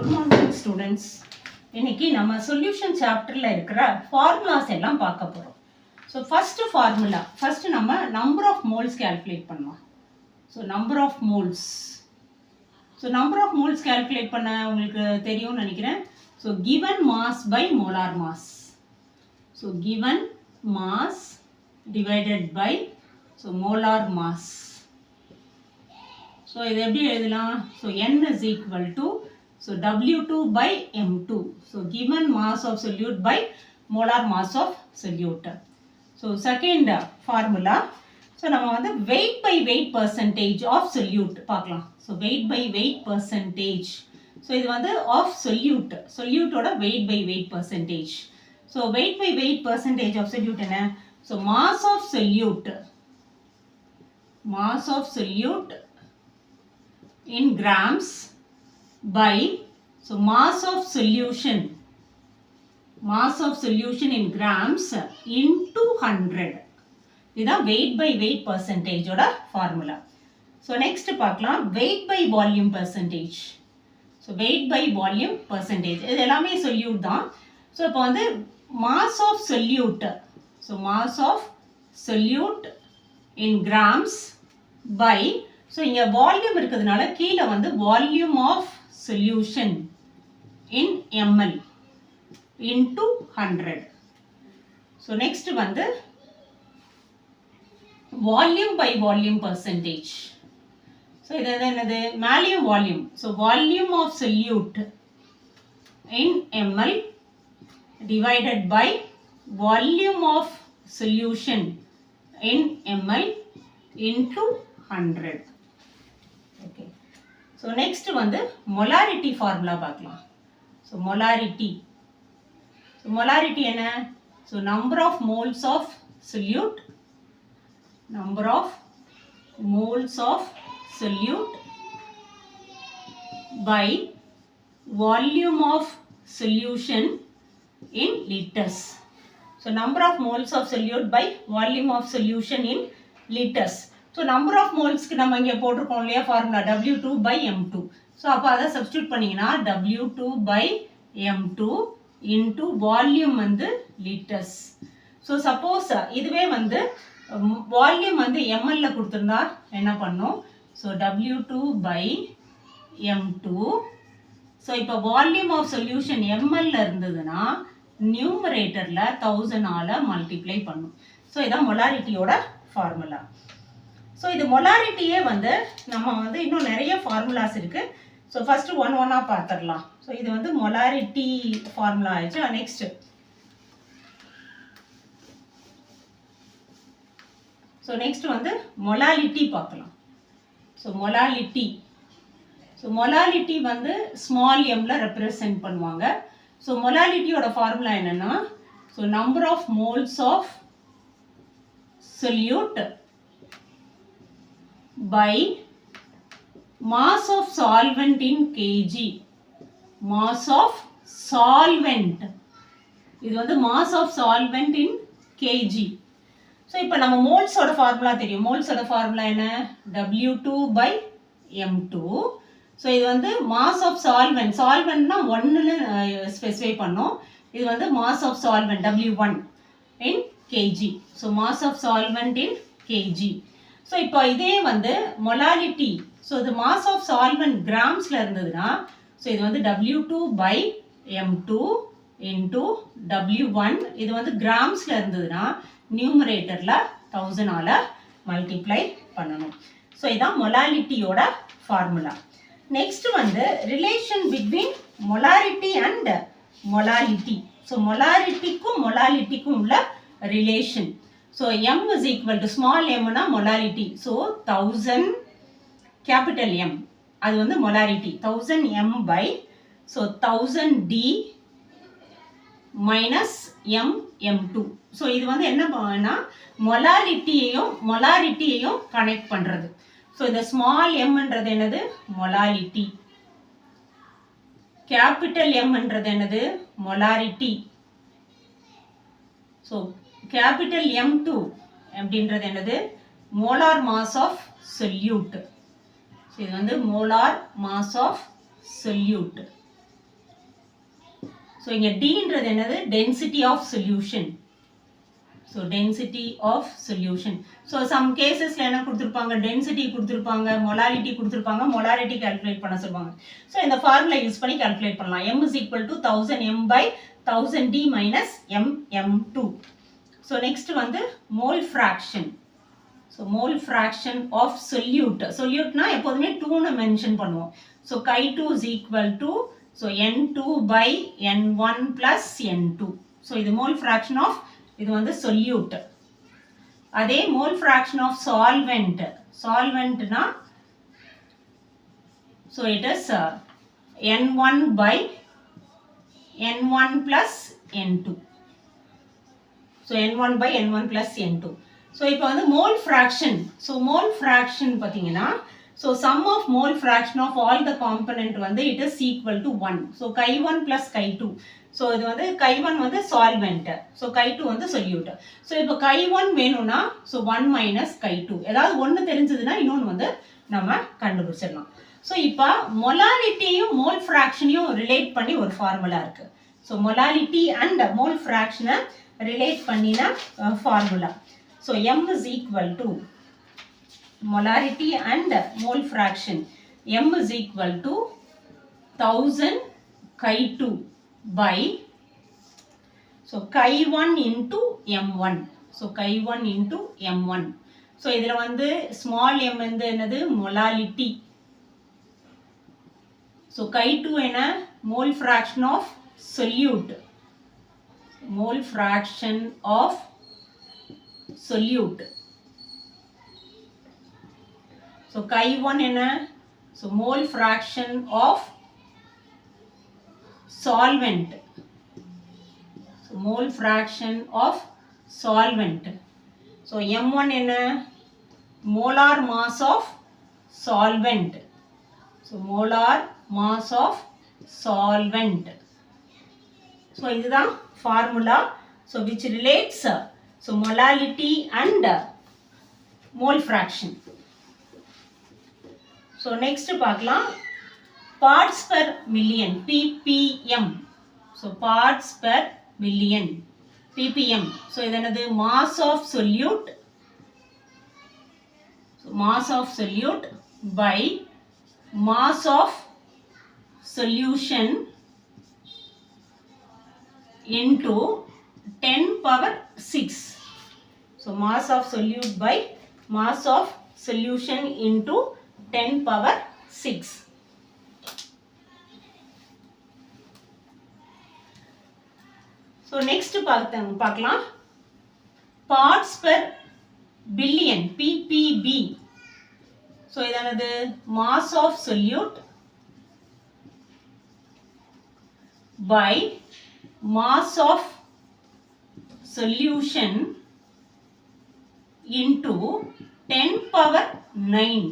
Good morning students. இன்னைக்கு நம்ம solution சாப்டர்ல இருக்கிற ஃபார்முலாஸ் எல்லாம் பார்க்க போறோம். ஸோ ஃபர்ஸ்ட் ஃபார்முலா, ஃபர்ஸ்ட் நம்ம நம்பர் ஆஃப் மோல்ஸ் கால்குலேட் பண்ணலாம். So number of moles, calculate பண்ண உங்களுக்கு தெரியும்னு நினைக்கிறேன். So given mass by molar mass. So given mass divided by molar mass. So இது எப்படி எழுதலாம்? So n is equal to W2 by M2. So given mass of solute by molar mass of solute. So second formula. So நம்ம வந்து weight by weight percentage of solute பார்க்கலாம். So weight by weight percentage. So இது வந்து of solute. Solute ஓட weight by weight percentage. So weight by weight percentage of solute என்ன? So mass of solute in grams by mass of solution in grams into 100. இதுதான் weight by weight percentage ஓட formula. So next பார்க்கலாம் weight by volume percentage. So weight by volume percentage இது எல்லாமே solute தான். So இப்போ வந்து mass of solute in grams by இங்க volume இருக்கிறதுனால கீழே வந்து volume of solution in ml into 100. So next வந்து volume by volume percentage. So இது என்னது? மேலேயும் volume. So volume of solute in ml divided by volume of solution in ml into 100. Okay. So next வந்து molarity formula பார்க்கலாம். So molarity என்ன? So number of moles of solute by volume of solution in liters. So number of moles of solute by volume of solution in liters. So number of moles க்கு நம்ம இங்க போட்டுருக்கோம் இல்லையா formula W2 by M2. So அப்போ அதை substitute பண்ணீங்கன்னா W2 by M2 into volume வந்து liters. So suppose இதுவே வந்து வால்யூம் வந்து ml கொடுத்திருந்தா என்ன பண்ணும்? So W2 by M2. So இப்போ வால்யூம் ஆஃப் சொல்யூஷன் ml இருந்ததுன்னா நியூமரேட்டர்ல 1000 ஆல மல்டிப்ளை பண்ணும். So இதான் மொலாரிட்டியோட ஃபார்முலா. ஸோ இது மொலாரிட்டியே வந்து நம்ம வந்து இன்னும் நிறைய ஃபார்முலாஸ் இருக்கு. ஸோ ஃபர்ஸ்ட் ஒன்னா பார்த்துடலாம். ஸோ இது வந்து மொலாரிட்டி ஃபார்முலா ஆயிடுச்சு. நெக்ஸ்ட் வந்து மொலாலிட்டி பார்க்கலாம். ஸோ மொலாலிட்டி வந்து ஸ்மால் எம்ல ரெப்ரசன்ட் பண்ணுவாங்க. ஸோ மொலாலிட்டியோட ஃபார்முலா என்னன்னா number of moles of solute by mass of solvent in kg. Mass of solvent. இது வந்து mass of solvent in kg. So இப்போ நம்ம moles ஓட ஃபார்முலா தெரியும். moles ஓட ஃபார்முலா என்ன? W2 by M2. So இது வந்து mass of solvent. solventனா 1ன்னு ஸ்பெசிஃபை பண்ணோம். இது வந்து mass of solvent W1 in kg. So mass of solvent in kg. So இப்போ இதே வந்து மொலாலிட்டி. ஸோ இது மாஸ் ஆஃப் சால்வெண்ட் கிராம்ஸில் இருந்ததுன்னா இது வந்து W2 by M2 into W1. இது வந்து கிராம்ஸில் இருந்ததுன்னா நியூமரேட்டரில் 1000 ஆல மல்டிப்ளை பண்ணணும். ஸோ இதான் மொலாலிட்டியோட ஃபார்முலா. நெக்ஸ்ட் வந்து relation between molarity and molality. So மொலாலிட்டிக்கும் உள்ள relation. So M is equal to small m na molarity. So 1000 capital M அது வந்து molarity 1000 M by 1000 D minus M M2. So இது வந்து என்ன பண்ணா மொலாரிட்டியையும் கனெக்ட் பண்றது. So இந்த small m என்றது என்னது? மொலாரிட்டி. capital M என்றது என்னது? மொலாரிட்டி. So capital M2 அப்படின்றது என்னது? molar mass of solute. இது வந்து molar mass of solute. So இங்கே டீன்றது என்னது density of solution. So density of solution. So some கேசஸில் என்ன கொடுத்துருப்பாங்க, டென்சிட்டி கொடுத்துருப்பாங்க, மொலாரிட்டி கொடுத்துருப்பாங்க, மொலாரிட்டி கால்குலேட் பண்ண சொல்லுவாங்க. ஸோ இந்த ஃபார்முலா யூஸ் பண்ணி கால்குலேட் பண்ணலாம். m is equal to 1000 m by 1000 d minus m2. So next வந்து mole fraction. So mole fraction of solute. சொல்யூட்னா எப்போதுமே 2ன்னு மென்ஷன் பண்ணுவோம். So chi2 is equal to so n2 by n1 plus n2. So இது mole fraction of, இது வந்து solute. அதே mole fraction of solvent. சால்வெண்ட்னா so it is n1 by n1 plus n2. So n1 by n1 plus n2. So இப்போ வந்து mole fraction. So mole fraction பார்த்தீங்கன்னா so sum of mole fraction of all the component வந்து it is equal to 1. So chi1 plus chi2. So இது வந்து chi1 வந்து solvent, so chi2 வந்து solute. So இப்போ chi1 வேணும்னா ஸோ 1 மைனஸ் chi2. ஏதாவது ஒன்று தெரிஞ்சதுன்னா இன்னொன்று வந்து நம்ம கண்டுபிடிச்சிடலாம். ஸோ இப்போ மொலாரிட்டியும் மோல் ஃப்ராக்ஷனையும் ரிலேட் பண்ணி ஒரு ஃபார்முலா இருக்கு. ஸோ மொலாரிட்டி அண்ட் மோல் ஃப்ராக்ஷனை ரிலேட் பண்ணின formula. So m is equal to molarity and mole fraction. m is equal to 1000 chi2 by so chi1 into m1. so chi1 into m1. so இதில் வந்து small m வந்து என்னது molality. so chi2 என்ன mole fraction of solute. mole fraction of solute. so chi1 என்ன so mole fraction of solvent. so mole fraction of solvent. so m1 என்ன molar mass of solvent. so molar mass of solvent. so இதுதான் formula so which relates so molality and mole fraction. so next பார்க்கலாம் parts per million ppm. so parts per million ppm. so இது என்னது mass of solute. so mass of solute by mass of solution into 10 power 6. so mass of solute by mass of solution into 10 power 6. so next பார்க்கலாம் parts per billion ppb. so இதானது mass of solute by mass of solution into 10 power 9.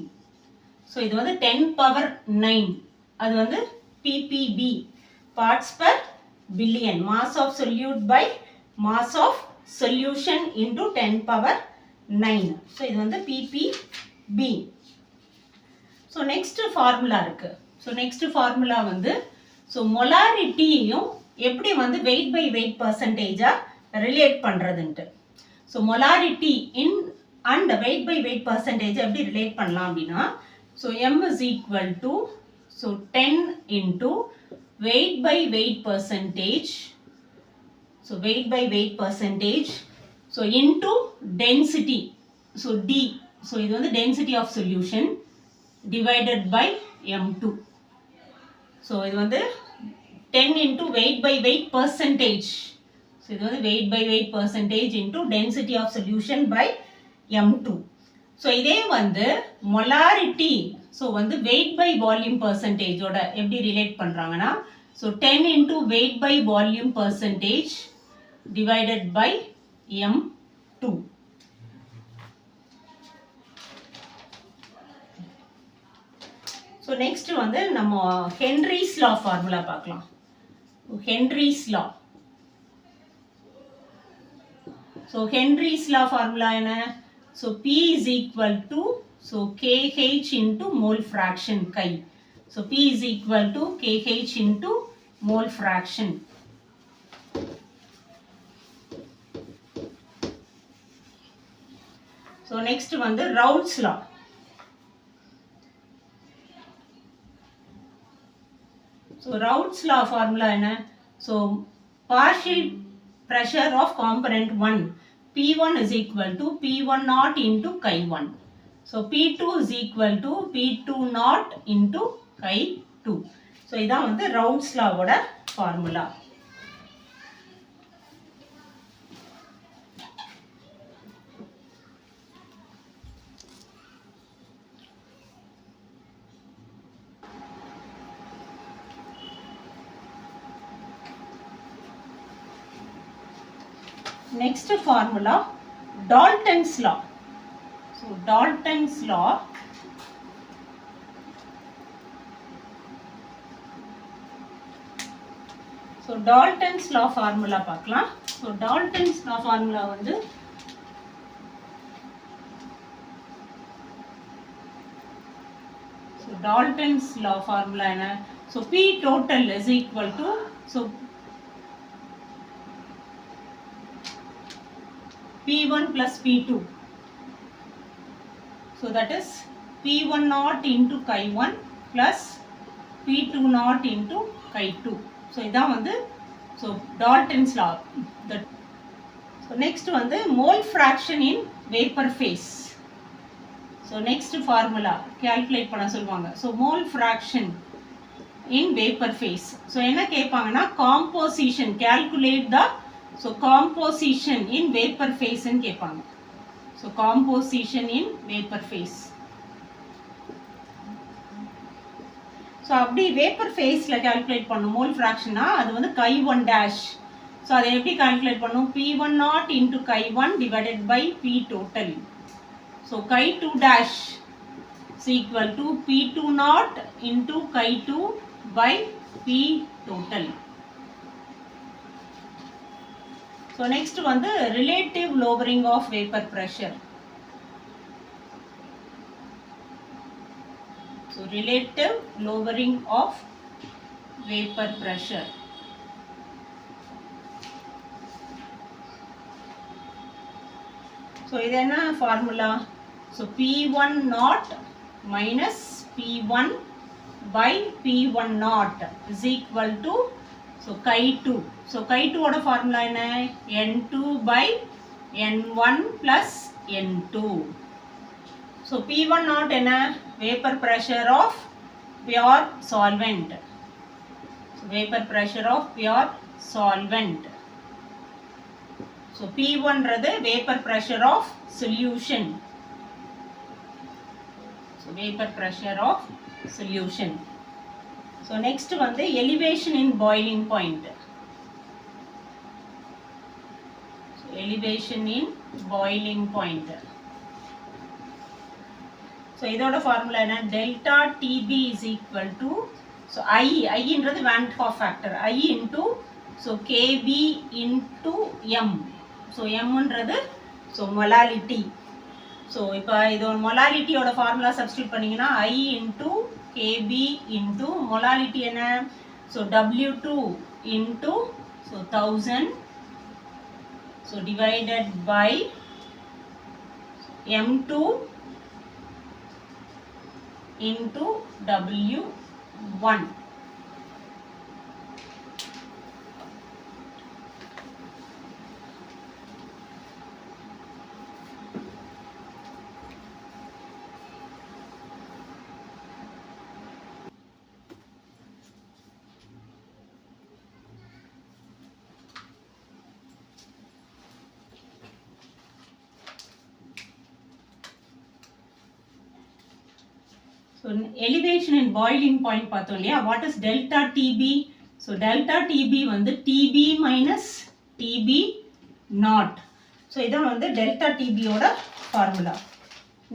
so இது வந்து 10 power 9. அது வந்து ppb parts per billion mass of solute by mass of solution into 10 power 9. so இது வந்து ppb. so next formula இருக்கு. so next formula வந்து so molarity-யும் எப்படி வந்து weight by weight percentage relate பண்றதுன்ட்டு. so molarity in and weight by weight percentage எப்படி relate பண்ணலாம் அப்படின்னா so m is equal to so 10 into weight by weight percentage. so weight by weight percentage so into density. so d so இது வந்து density of solution divided by m2. so இது வந்து 10 into weight by weight percentage. so இது வந்து weight by weight percentage into density of solution by m2. so இதே வந்து molarity so வந்து weight by volume percentage ஓட எப்படி relate பண்றாங்கன்னா so 10 into weight by volume percentage divided by m2. so next வந்து நம்ம Henry's law formula பார்க்கலாம். Henry's law. so Henry's law formula என்ன so P is equal to so KH into mole fraction chi. so P is equal to KH into mole fraction. So next வந்து Raoult's law. So Raoult's law formula என்ன? So partial pressure of component 1 P1 is equal to P1 naught into chi 1. So P2 is equal to P2 naught into chi 2. So இதான் வந்து Raoult's law ஓட formula. Next formula, Dalton's law. So Dalton's law. So Dalton's law formula பார்க்கலாம். So Dalton's law formula வந்து Dalton's law formula என்ன? So P total is equal to P1 plus P2. So that is P1 naught into chi 1 plus P2 naught into chi 2. So இதான் வந்து Dalton's law. So next வந்து mole fraction in vapor phase. So next formula calculate பண்ண சொல்வாங்க. So mole fraction in vapor phase. So என்ன கேட்பாங்கன்னா composition, calculate the composition in vapor phase ன்னு கேட்பாங்க. So composition in vapor phase. So அப்படி vapor phaseல calculate பண்ணும் mole fractionனா அது வந்து chi 1 dash. So அதை எப்படி calculate பண்ணும்? P1 naught into chi 1 divided by P total. So chi 2 dash is equal to P2 naught into chi 2 by P total. So next வந்து relative lowering of vapor pressure. So relative lowering of vapor pressure. So இது என்ன formula? So P1 naught minus P1 by P1 naught is equal to chi 2. So chi 2 ஓட formula என்ன? N2 by N1 plus N2. So P1 naught என்ன? Vapor pressure of pure solvent. So vapor pressure of pure solvent. So P1 றது vapor pressure of solution. So vapor pressure of solution. So next வந்து elevation in boiling point. So elevation in boiling point. So இதோட formula என்ன? Delta TB is equal to I ன்றது Van 't Hoff factor. I into KB into M. So M ன்றது molality. So இப்போ இதோட molality ஓட formula substitute பண்ணீங்கன்னா I into KB into molality என்ன? So W2 into 1000 divided by M2 into W1. So elevation in boiling point பார்த்தோம் இல்லையா? What is delta TB? So delta TB வந்து TB minus TB naught. So இதான் வந்து delta TB ஓட formula.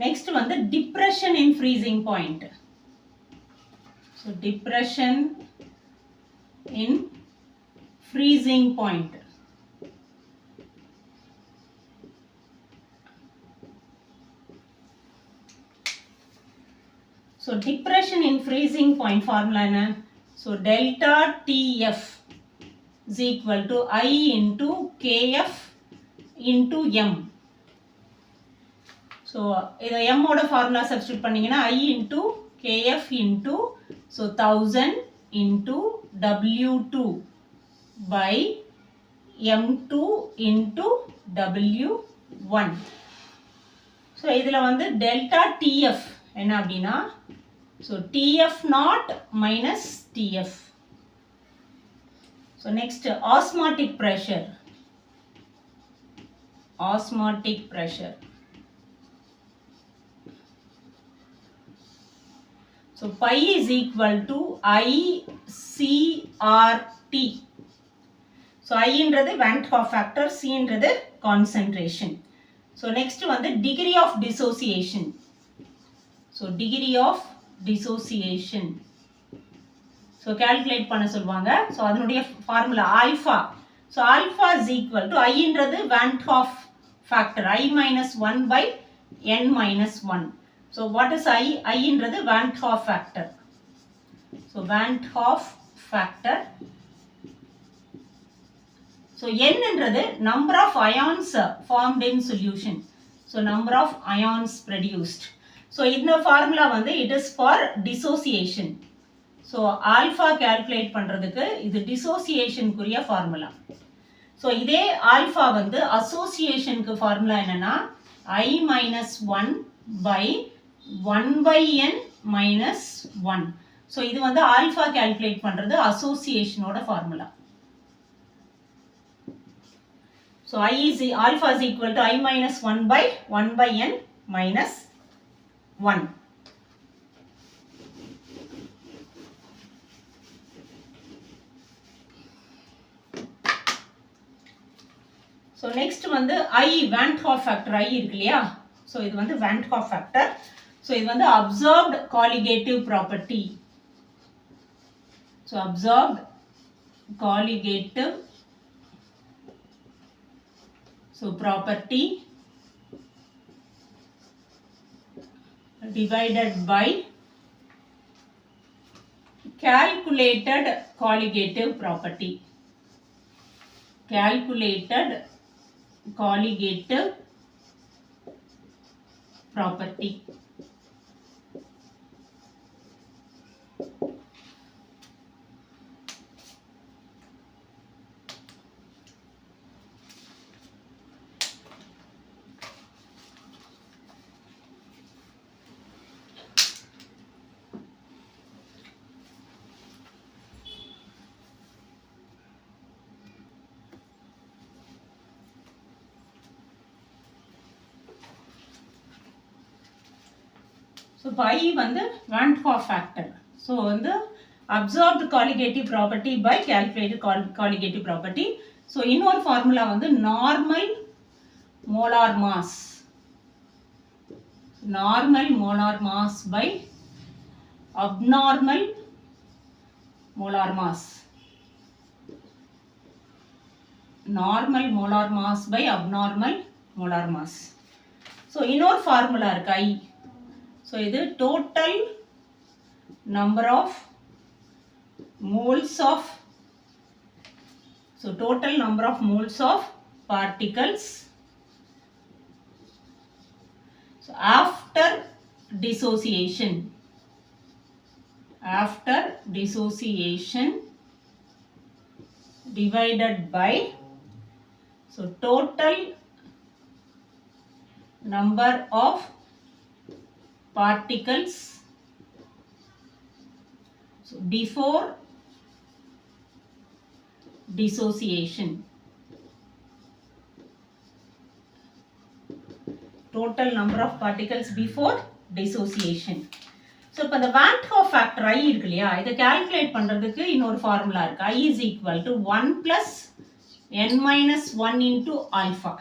Next வந்து depression in freezing point. So depression in freezing point. So depression in freezing point formula என்ன? So delta TF is equal to I into kf into m. So இதை m ஓட formula substitute பண்ணீங்கன்னா I into kf into so 1000 into W2 by M2 into W1. So இதில் வந்து delta TF என்ன அப்படின்னா so TF naught minus TF. So next osmotic pressure. Osmotic pressure. So pi is equal to ICRT. So I இன்றது Van 't Hoff factor, C இன்றது concentration. So next வந்து degree of dissociation. So degree of dissociation. So calculate பண்ண சொல்வாங்க. So அதனுடைய formula alpha. So alpha is equal to I இன்றது Van 't Hoff factor, I minus 1 by n minus 1. So what is I? I இன்றது Van 't Hoff factor. So Van 't Hoff factor. So n இன்றது number of ions formed in solution. So number of ions produced. So இந்த formula வந்து it is for dissociation. So alpha calculate பண்றதுக்கு இது dissociation குரிய formula. So இதே alpha வந்து association க்கு formula என்னன்னா I minus 1 by 1 by n minus 1. So இது வந்து alpha calculate பண்றது association ஓட formula. So alpha is equal to I minus 1 by 1 by n minus 1. So next வந்து I Van 't Hoff factor I இருக்கு இல்லையா. So இது வந்து Van 't Hoff factor. So இது வந்து observed colligative property. So observed colligative property divided by calculated colligative property. Calculated colligative property. So pi வந்து Van 't Hoff factor. So வந்து observed colligative property by calculated colligative property. So இன்னொரு formula வந்து normal molar mass. Normal molar mass by abnormal molar mass. Normal molar mass by abnormal molar mass. So இன்னொரு formula இருக்கு I. So இது total number of moles of particles so after dissociation divided by so total number of particles so before dissociation. Total number of particles before dissociation. So இப்போ இந்த Van 't Hoff factor I இருக்கு இல்லையா, இதை calculate பண்றதுக்கு இன்னொரு formula இருக்கு. I is equal to 1 plus n minus 1 into alpha.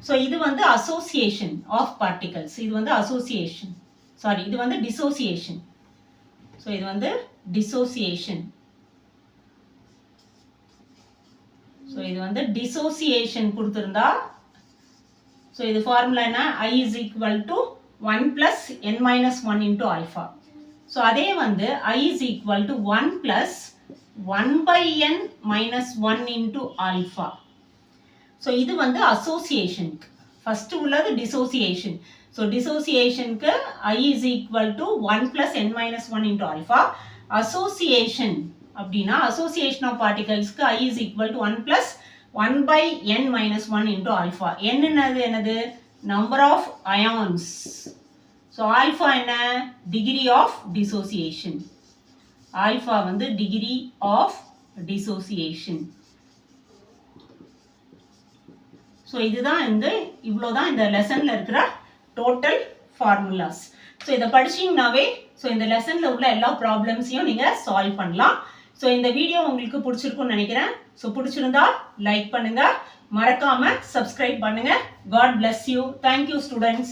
So இது வந்து association of particles. இது வந்து association. Sorry, இது வந்து dissociation. So இது வந்து dissociation. So இது வந்து dissociation கொடுத்திருந்தா so இது formula என்ன I is equal to 1 plus n minus 1 into alpha. So அதே வந்து I is equal to 1 plus 1/n minus 1 into alpha. So இது வந்து association. First உள்ளது dissociation. So dissociation க்கு I is equal to 1 plus n minus 1 into alpha. Association அப்படின்னா association of particles க்கு I is equal to 1 plus 1 by n minus 1 into alpha. n என்னது number of ions. So alpha என்ன degree of dissociation. Alpha வந்து degree of dissociation. So இதுதான் இவ்வளோதான் இந்த லெசன்ல இருக்கிற total formulas. So இதை படிச்சிங்கனாவே ஸோ இந்த லெசன்ல உள்ள எல்லா ப்ராப்ளம்ஸையும் நீங்கள் சால்வ் பண்ணலாம். ஸோ இந்த வீடியோ உங்களுக்கு பிடிச்சிருக்கும்னு நினைக்கிறேன். ஸோ பிடிச்சிருந்தா லைக் பண்ணுங்க, மறக்காம சப்ஸ்கிரைப் பண்ணுங்க. God bless you. Thank you students.